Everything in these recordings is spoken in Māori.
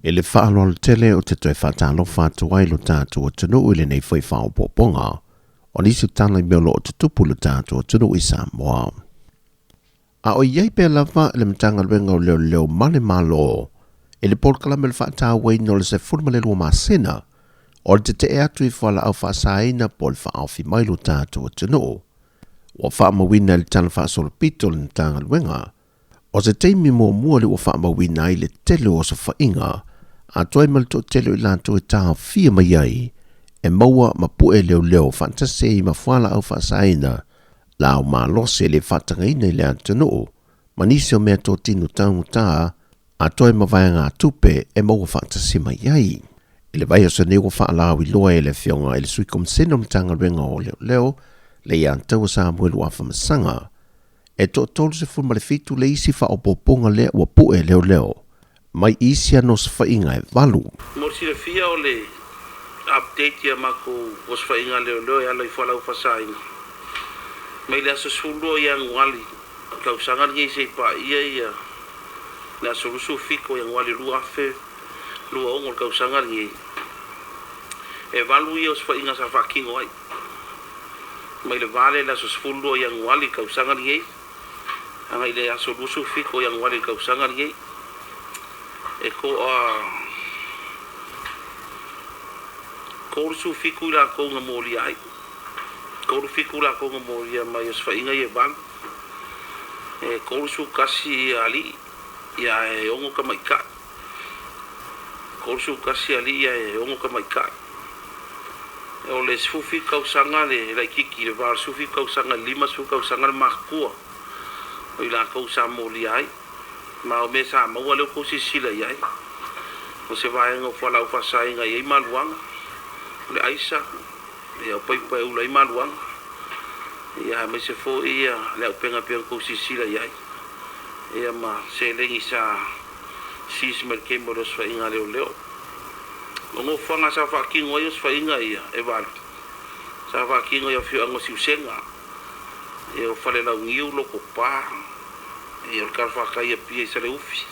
E le whaalo le tele o te toi whatalo whātua i lo tātua tunu i le nei whai whao pōponga, o nisi tana i meo lo o te tupu lo tātua tunu i Samoa. A o iei pēr lava le mtanga luenga o leo male malo, e le polkala me le whaatā wei no le se furma le lua masena, o le te atu i whala au whaasaina po le whaau fi mai lo tātua tunu. Wa whaamawina le tana whaasolo pito le mtanga luenga, o se teimi mua le wa whaamawina i le telu o sa whainga, a toi mal to telo i lanto i taha fia mai ai, e maua ma pue leo fantase i ma whala au whaasaina, la au ma lose le whatangaina i le antanoo, ma nisi o mea tō tinu taungu tā, a toi ma vai ngā tupe e maua fantase mai ai. I le vai o sa newa whaalau i loa e le fionga i le sui komsena mtanga renga o leo, le i antau sa amuelu afa masanga, e tō tolu se fuma le fitu le isi wha o poponga le wa pue leo, mai isia no sa whainga e walu. Morsi le fia o le update ia mako o sa whainga leo e ala i whalau whasainga. Mai le asa sulu ia ngwali, kau sangar ngai se pa ia le asa rusu fiko ia ngwali lua afe, lua ongol kau sangar ngai. E walu ia o sa whainga sa whakingo ai. Mai le vale le asa sulu ia ngwali kau sangar ngai, angai le asa rusu fiko ia ngwali kau sangar ngai. E ko rusu fiku la ko nga moli ai. Ko fiku la ko nga moli mai os fa inga ye ban. E ko rusu kasi ali ya e ongo ka mai ka. Ko rusu kasi ali ya e ongo ka mai ka. E o le sufi ka usanga le la kiki le var sufi ka usanga lima su ka usanga makua. O ila ko sa moli ai. Ma o me sa ma wale ko si sila yai o se vai ngo fala o fasai nga yai maluang le aisa e o pai pai ulai maluang ia me se fo ia le o penga penga ko si sila yai ia ma se le isa sis mer ke mo ros fa inga leo ngo fanga sa fa kingo yo fa inga ia e val sa fa kingo yo fi ngo si usenga e o fale la ngiu lo ko pa e o karfa kai pia se le ufi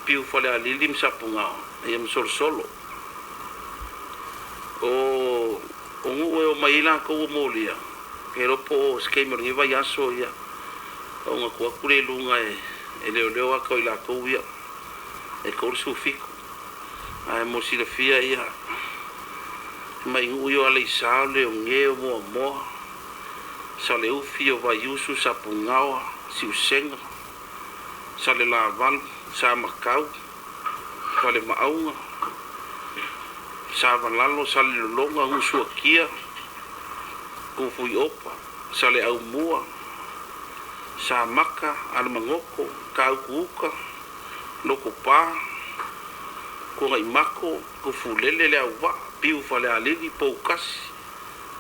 piu fale alilim sapunga e am solo o o maila ko molia pero po skemer ngi vai aso ia o nga ko kure lunga e leo a ko ila ko ia e ko su fiku ai mo si le fia ia mai uyo ale sa le nge mo sa le ufi o vai usu sapunga si usenga sa le laval sa makau sa le maunga sa valalo sa le longa usua kia kufui opa sa le au mua sa maka al mangoko kau kuka loko pa ko ngai mako kufu lele le au wa piu fale alili poukas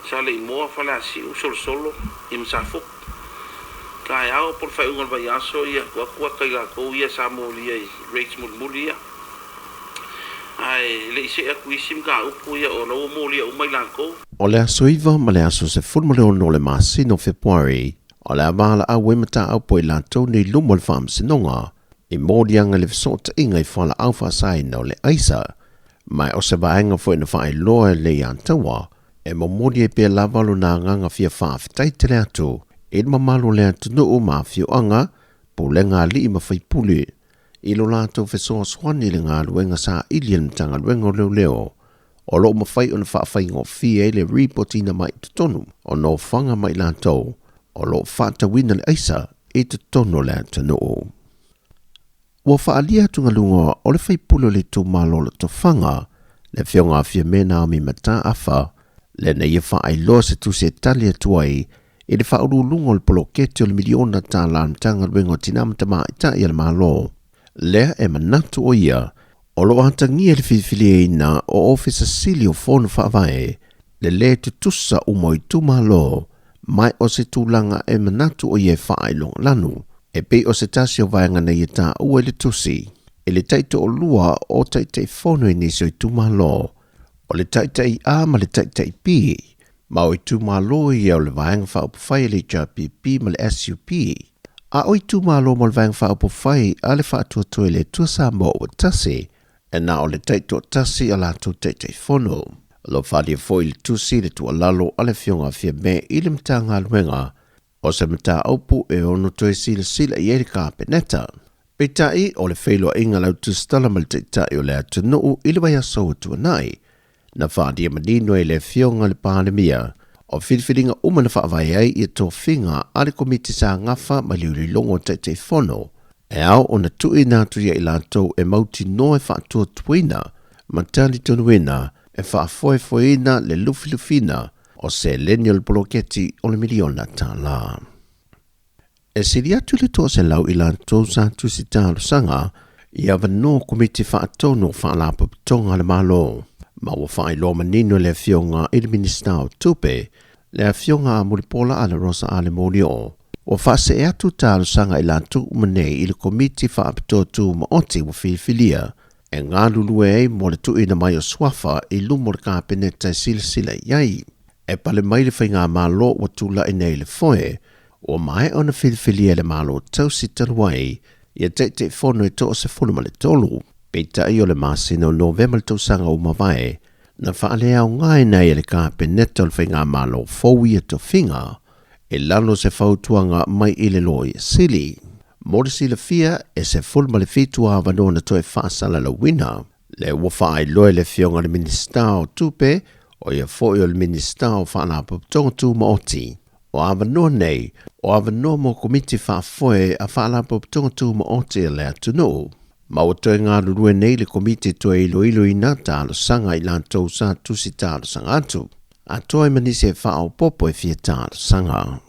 sa le moa fale asi solo imsafuk kai au por fai un vai aso ia kwa kai la ko ia sa molia rates mulia ai le se aku isim ka upu ia o no molia o mai la ko o le asoiva ma le aso se fulmole o no le masi no february o le avala a wemata au po la toni lumol fam sinonga i modia nga le sort inga i fala au fa sai no le aisa mai o se vaenga fo ina fai loa le antawa e mo modia pe lavalo na nganga fia fa fitai tele atu e mamalo le tunu o mafio anga po le nga li ma fai puli i lo lato fe so swani le nga luenga sa ilian tanga luenga leo o lo ma fai on fa fai ngo fie le reportina mai tonu o no fanga mai lato o lo fata wina le aisa e tonu le tunu wa fa alia tunga lunga o le fai pulo le tu malo le to fanga le fionga fia mena mi mata afa le na ia fa ai lo se tu se talia tuai e le whaurulungo le polokete o le miliona tā lantanga ruengo tinam tama ita i al malo. Lea e manatu o ia, o lo atangia le whiwhili ina o ofisa sili o whonu whaavae, le tutusa umoi tu malo, mai o se tūlanga e manatu o ia whaelong lanu, e pe o se tasi o vaenga na ia tā ua le tusi, e le taito o lua o taitei whonu e nisi o tu malo, o le taitei a ma le taitei pi, ma o tu malo i au le vaenga whaupawhai le JPP ma le SUP. A o tu malo ma le vaenga whaupawhai a le whaatuatua le tuasa mo o tase e na o le taito tasi ala tu teitei fono. Lo whadi foi le tusi le tua lalo ale fionga fia me i le mtanga luenga o se mta aupu e ono toe sila i eri ka peneta. Peitai o le whailo inga lau tu stala mal teitai o le atu nuu i le waya soa tua nai. Na whadi e manino e le fionga le pandemia o whiriwhiringa umana whaavai ai i tō whinga ale komiti sa ngafa ma liuri longo teitei fono. E au o na tui nātu ia i lantou e mauti noe whaatua tuina ma tali tonuina e whaafoefoeina le lufilufina o se lenial bloketi o le miliona tāla. E siri atu le tō se lau i lantou sa tusi tālu sanga i awa no komiti whaatono whaalapo pitonga le malo. Ma wa whai lo manino le fionga i le minista o tupe le a fionga a muripola ala Rosa ale Molio. O whase e atu tālu sanga i lantou umanei i le komiti whaapitotu ma oti wa whifilia. E ngā lulue ei mo le tuina mai o swafa i lumo le kāpeneta sila iai. E pale mai le whainga malo wa tula i nei le foe, o mai ona whifilia le malo tausi taluai, ia teite fono e toa se fono ma le tolu. Peita i o le masino November le tausanga o mawai, na whaale au ngai nei le kāpeneta le whainga malo fowi e to whinga, e lano se whautuanga mai i le loi sili. Morisi le fia e se fulma le fitua vanona toe whaasala la wina. Le wafa ai loe le fionga le minista o tupe o ia foi o le minista o whaanapo tongotu maoti. O avanoa nei, o avanoa mo komiti whaafoe a whaanapo tongotu maoti le atunu. Ma o toe ngā lurue nei le komiti toe ilo i nā tālo sanga i lantou sa tusi tālo sanga atu. A toe manise whao popo e fia tālo sanga.